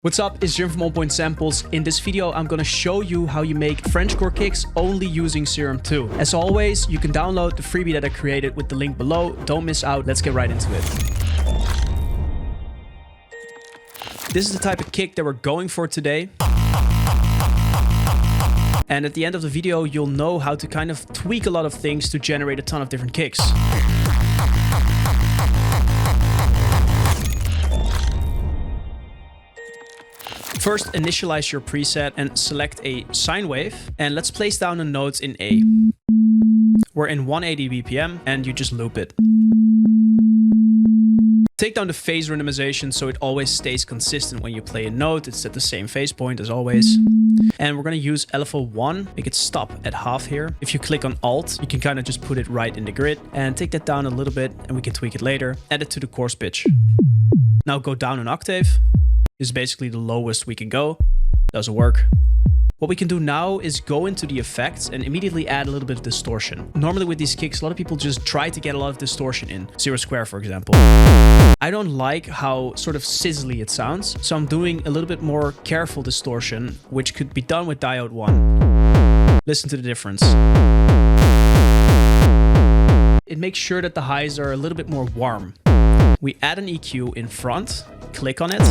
What's up, it's Jim from On Point Samples. In this video, I'm gonna show you how you make Frenchcore kicks only using Serum 2. As always, you can download the freebie that I created with the link below. Don't miss out, let's get right into it. This is the type of kick that we're going for today. And at the end of the video, you'll know how to kind of tweak a lot of things to generate a ton of different kicks. First, initialize your preset and select a sine wave. And let's place down the notes in A. We're in 180 BPM and you just loop it. Take down the phase randomization so it always stays consistent when you play a note. It's at the same phase point as always. And we're going to use LFO1, make it stop at half here. If you click on Alt, you can kind of just put it right in the grid and take that down a little bit and we can tweak it later. Add it to the chorus pitch. Now go down an octave. This is basically the lowest we can go. Doesn't work. What we can do now is go into the effects and immediately add a little bit of distortion. Normally with these kicks, a lot of people just try to get a lot of distortion in. Zero Square, for example. I don't like how sort of sizzly it sounds, so I'm doing a little bit more careful distortion, which could be done with Diode 1. Listen to the difference. It makes sure that the highs are a little bit more warm. We add an EQ in front, click on it.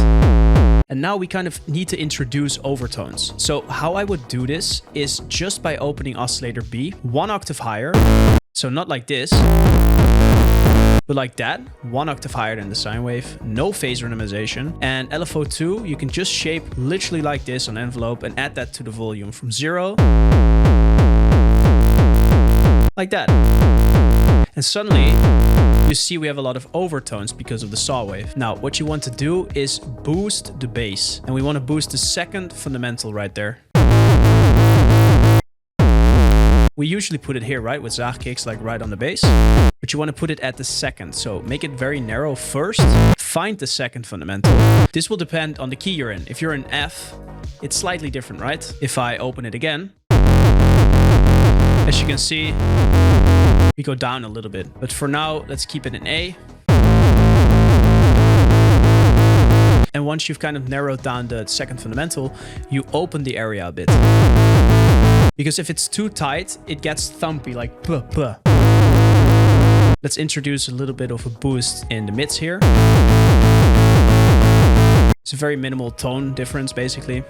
And now we kind of need to introduce overtones. So how I would do this is just by opening oscillator B, 1 octave higher. So not like this, but like that, 1 octave higher than the sine wave, no phase randomization. And LFO2, you can just shape literally like this on envelope and add that to the volume from 0, like that. And suddenly, you see we have a lot of overtones because of the saw wave. Now, what you want to do is boost the bass. And we want to boost the second fundamental right there. We usually put it here, right? With Zaag kicks, like right on the bass. But you want to put it at the second. So make it very narrow first. Find the second fundamental. This will depend on the key you're in. If you're in F, it's slightly different, right? If I open it again, as you can see, we go down a little bit. But for now, let's keep it in A. And once you've kind of narrowed down the second fundamental, you open the area a bit. Because if it's too tight, it gets thumpy, like puh, puh. Let's introduce a little bit of a boost in the mids here. It's a very minimal tone difference, basically.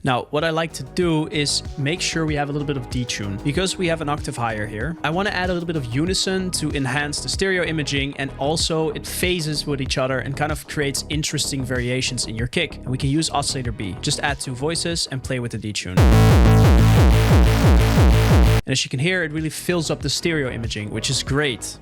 Now, what I like to do is make sure we have a little bit of detune. Because we have an octave higher here, I want to add a little bit of unison to enhance the stereo imaging, and also it phases with each other and kind of creates interesting variations in your kick. And we can use oscillator B. Just add 2 voices and play with the detune. And as you can hear, it really fills up the stereo imaging, which is great.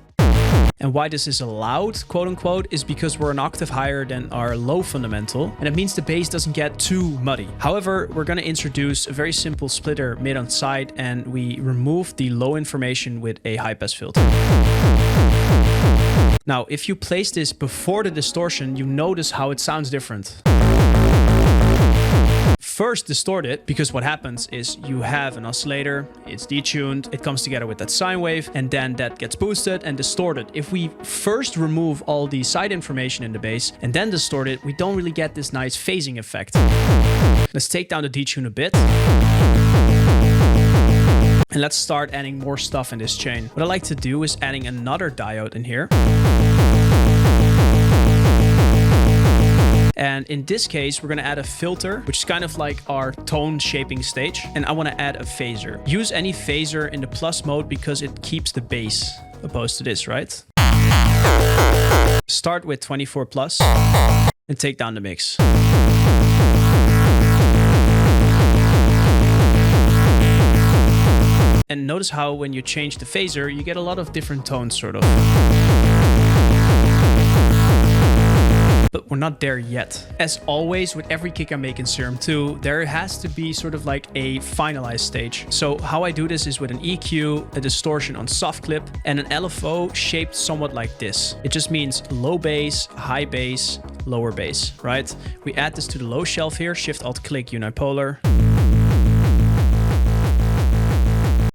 And why this is allowed, quote unquote, is because we're an octave higher than our low fundamental. And it means the bass doesn't get too muddy. However, we're going to introduce a very simple splitter mid on side, and we remove the low information with a high pass filter. Now, if you place this before the distortion, you notice how it sounds different. First distort it, because what happens is you have an oscillator, it's detuned, it comes together with that sine wave, and then that gets boosted and distorted. If we first remove all the side information in the bass and then distort it, we don't really get this nice phasing effect. Let's take down the detune a bit. And let's start adding more stuff in this chain. What I like to do is adding another diode in here. And in this case, we're going to add a filter, which is kind of like our tone shaping stage. And I want to add a phaser. Use any phaser in the plus mode because it keeps the bass opposed to this, right? Start with 24 plus and take down the mix. And notice how when you change the phaser, you get a lot of different tones, sort of. But we're not there yet. As always, with every kick I make in Serum 2, there has to be sort of like a finalized stage. So how I do this is with an EQ, a distortion on soft clip, and an LFO shaped somewhat like this. It just means low bass, high bass, lower bass, right? We add this to the low shelf here, Shift-Alt-Click unipolar.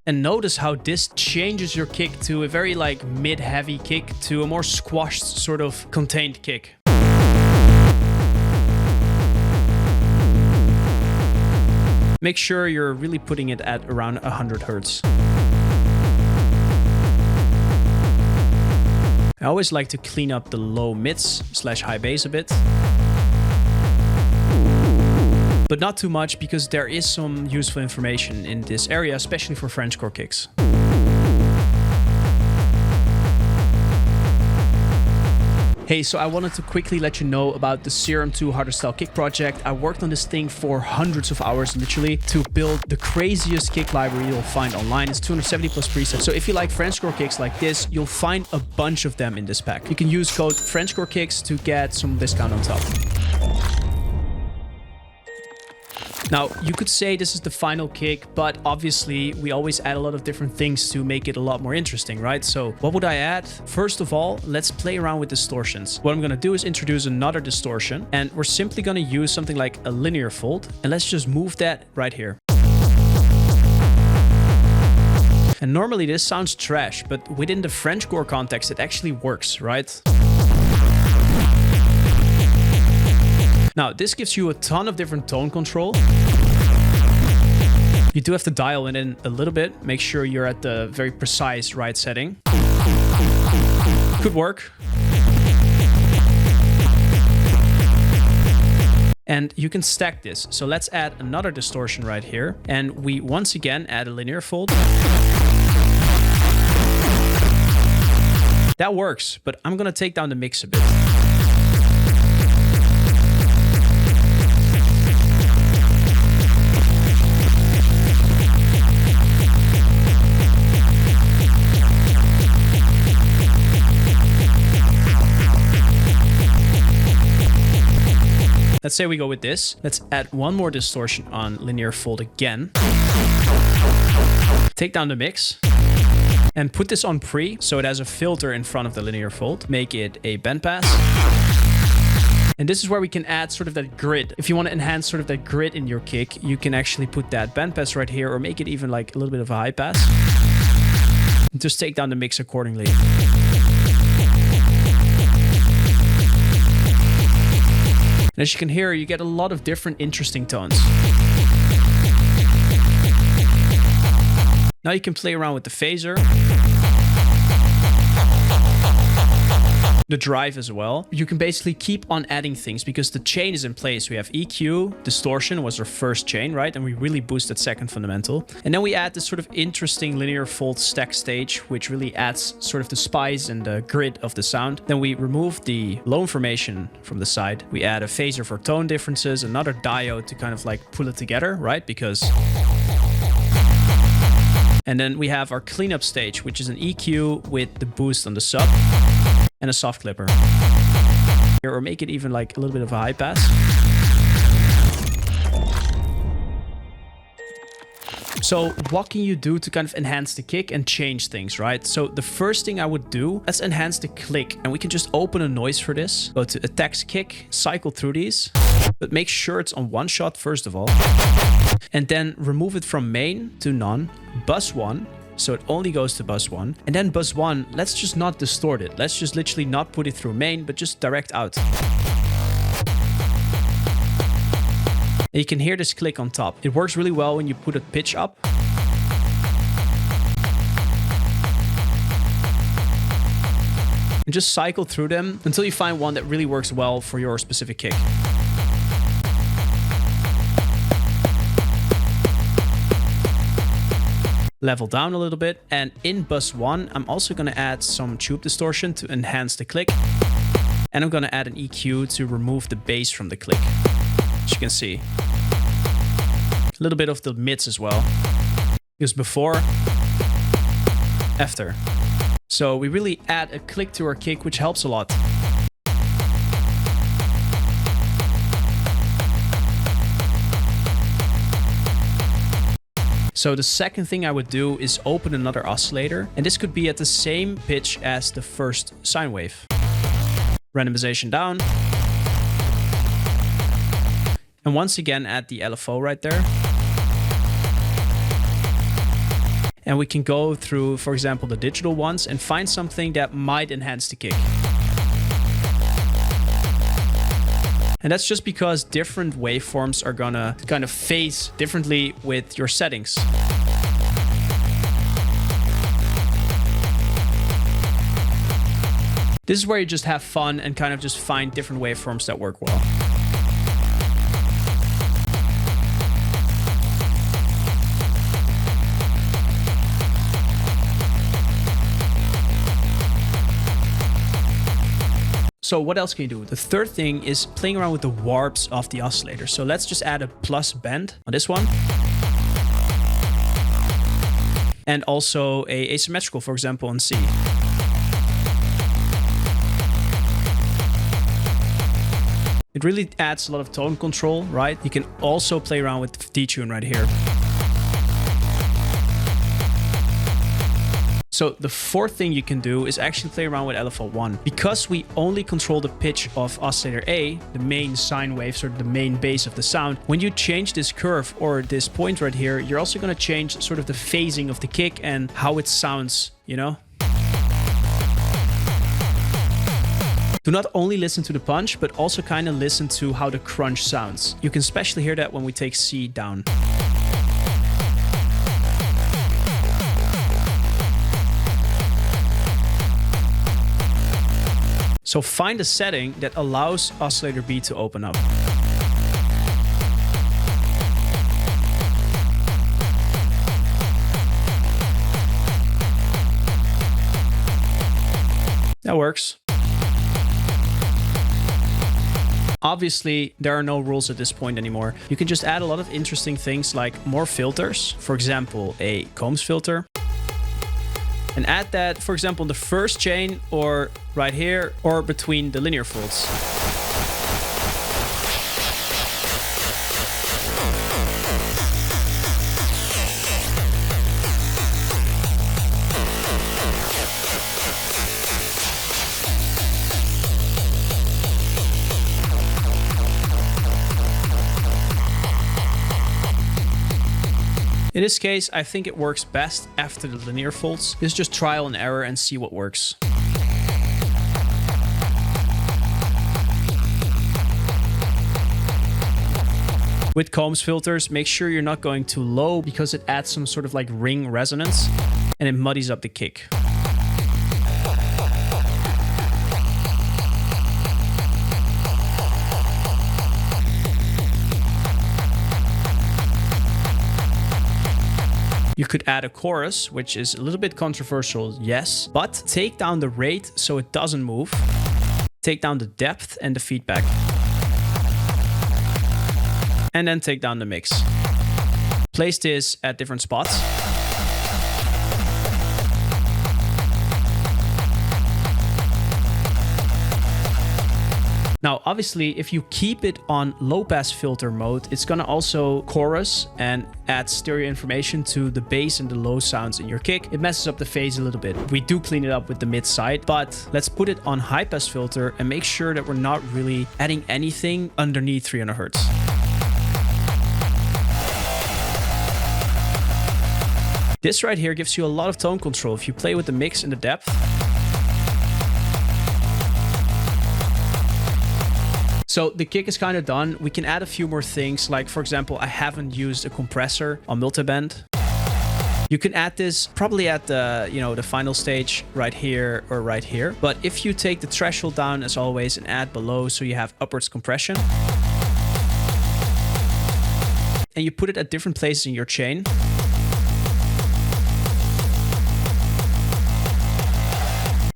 And notice how this changes your kick to a very like mid-heavy kick to a more squashed sort of contained kick. Make sure you're really putting it at around 100 Hertz. I always like to clean up the low mids / high bass a bit. But not too much, because there is some useful information in this area, especially for Frenchcore kicks. Hey, so I wanted to quickly let you know about the Serum 2 hardstyle kick project. I worked on this thing for hundreds of hours, literally, to build the craziest kick library you'll find online. It's 270 plus presets. So if you like Frenchcore kicks like this, you'll find a bunch of them in this pack. You can use code Frenchcore Kicks to get some discount on top. Now, you could say this is the final kick, but obviously we always add a lot of different things to make it a lot more interesting, right? So what would I add? First of all, let's play around with distortions. What I'm going to do is introduce another distortion, and we're simply going to use something like a linear fold, and let's just move that right here. And normally this sounds trash, but within the Frenchcore context, it actually works, right? Now, this gives you a ton of different tone control. You do have to dial it in a little bit. Make sure you're at the very precise right setting. Could work. And you can stack this. So let's add another distortion right here. And we once again add a linear fold. That works, but I'm gonna take down the mix a bit. Let's say we go with this. Let's add one more distortion on linear fold again. Take down the mix and put this on pre, so it has a filter in front of the linear fold. Make it a bandpass. And this is where we can add sort of that grid. If you want to enhance sort of that grid in your kick, you can actually put that bandpass right here, or make it even like a little bit of a high pass. And just take down the mix accordingly. And as you can hear, you get a lot of different interesting tones. Now you can play around with the phaser, the drive as well. You can basically keep on adding things because the chain is in place. We have EQ, distortion was our first chain, right? And we really boost that second fundamental. And then we add this sort of interesting linear fold stack stage, which really adds sort of the spice and the grid of the sound. Then we remove the low information from the side. We add a phaser for tone differences, another diode to kind of like pull it together, right? Because... And then we have our cleanup stage, which is an EQ with the boost on the sub and a soft clipper. Or make it even like a little bit of a high pass. So what can you do to kind of enhance the kick and change things, right? So the first thing I would do, let's enhance the click. And we can just open a noise for this. Go to attacks kick, cycle through these. But make sure it's on one shot first of all. And then remove it from main to none. Bus 1. So it only goes to bus 1. And then bus 1, let's just not distort it. Let's just literally not put it through main, but just direct out. And you can hear this click on top. It works really well when you put a pitch up. And just cycle through them until you find one that really works well for your specific kick. Level down a little bit, and in bus 1 I'm also going to add some tube distortion to enhance the click, and I'm going to add an EQ to remove the bass from the click. As you can see, a little bit of the mids as well, because before, after. So we really add a click to our kick, which helps a lot. So the second thing I would do is open another oscillator, and this could be at the same pitch as the first sine wave. Randomization down. And once again add the LFO right there. And we can go through, for example, the digital ones and find something that might enhance the kick. And that's just because different waveforms are gonna kind of phase differently with your settings. This is where you just have fun and kind of just find different waveforms that work well. So what else can you do? The third thing is playing around with the warps of the oscillator. So let's just add a plus bend on this one. And also a asymmetrical, for example, on C. It really adds a lot of tone control, right? You can also play around with detune right here. So the fourth thing you can do is actually play around with LFO1. Because we only control the pitch of oscillator A, the main sine wave, sort of the main base of the sound, when you change this curve or this point right here, you're also going to change sort of the phasing of the kick and how it sounds, you know? Do not only listen to the punch, but also kind of listen to how the crunch sounds. You can especially hear that when we take C down. So find a setting that allows oscillator B to open up. That works. Obviously, there are no rules at this point anymore. You can just add a lot of interesting things like more filters. For example, a Combs filter. And add that, for example, in the first chain or right here or between the linear folds. In this case, I think it works best after the linear folds. It's just trial and error and see what works. With Combs filters, make sure you're not going too low because it adds some sort of like ring resonance and it muddies up the kick. You could add a chorus, which is a little bit controversial, yes, but take down the rate so it doesn't move. Take down the depth and the feedback. And then take down the mix. Place this at different spots. Now, obviously, if you keep it on low-pass filter mode, it's going to also chorus and add stereo information to the bass and the low sounds in your kick. It messes up the phase a little bit. We do clean it up with the mid side, but let's put it on high-pass filter and make sure that we're not really adding anything underneath 300 Hertz. This right here gives you a lot of tone control if you play with the mix and the depth. So the kick is kind of done. We can add a few more things. Like, for example, I haven't used a compressor on multiband. You can add this probably at the, the final stage right here or right here. But if you take the threshold down as always and add below so you have upwards compression. And you put it at different places in your chain.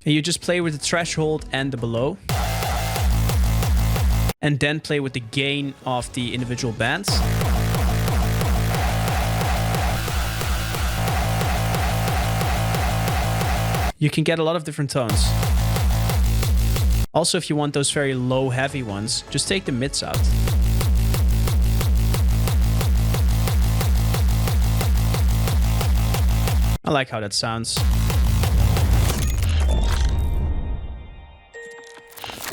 And you just play with the threshold and the below. And then play with the gain of the individual bands. You can get a lot of different tones. Also, if you want those very low, heavy ones, just take the mids out. I like how that sounds.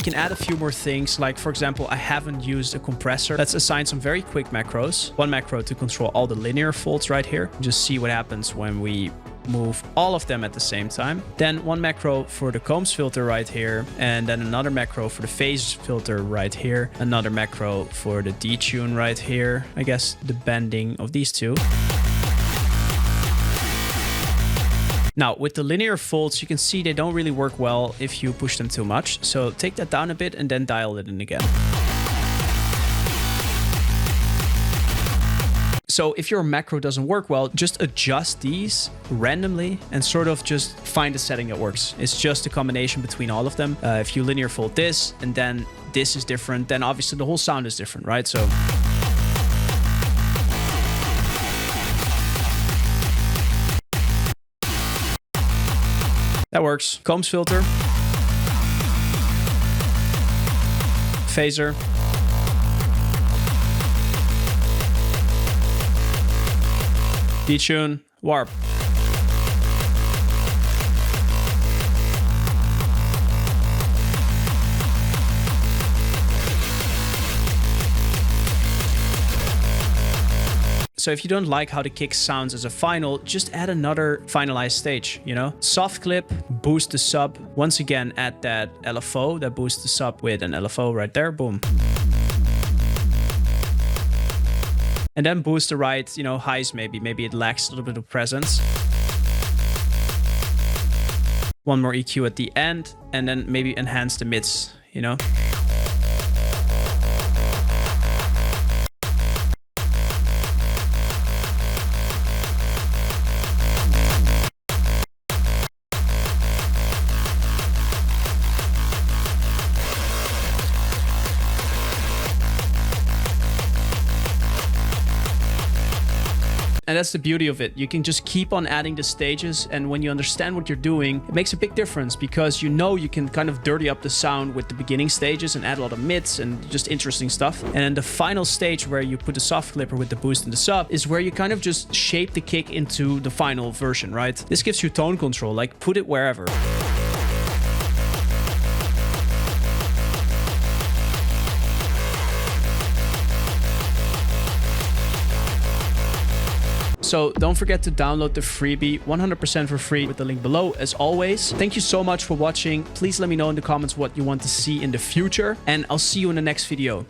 Can add a few more things, like for example, I haven't used a compressor. Let's assign some very quick macros. One macro to control all the linear folds right here. Just see what happens when we move all of them at the same time. Then one macro for the combs filter right here, and then another macro for the phase filter right here, another macro for the detune right here. I guess the bending of these two. Now, with the linear folds, you can see they don't really work well if you push them too much. So take that down a bit and then dial it in again. So if your macro doesn't work well, just adjust these randomly and sort of just find a setting that works. It's just a combination between all of them. If you linear fold this and then this is different, then obviously the whole sound is different, right? So that works. Combs filter. Phaser. Detune. Warp. So if you don't like how the kick sounds as a final, just add another finalized stage, you know? Soft clip, boost the sub. Once again, add that LFO, that boosts the sub with an LFO right there, boom. And then boost the right, you know, highs maybe. Maybe it lacks a little bit of presence. One more EQ at the end, and then maybe enhance the mids, you know? And that's the beauty of it. You can just keep on adding the stages, and when you understand what you're doing, it makes a big difference because you know you can kind of dirty up the sound with the beginning stages and add a lot of mids and just interesting stuff. And then the final stage where you put the soft clipper with the boost and the sub is where you kind of just shape the kick into the final version, right? This gives you tone control, like put it wherever. So don't forget to download the freebie 100% for free with the link below as always. Thank you so much for watching. Please let me know in the comments what you want to see in the future, and I'll see you in the next video.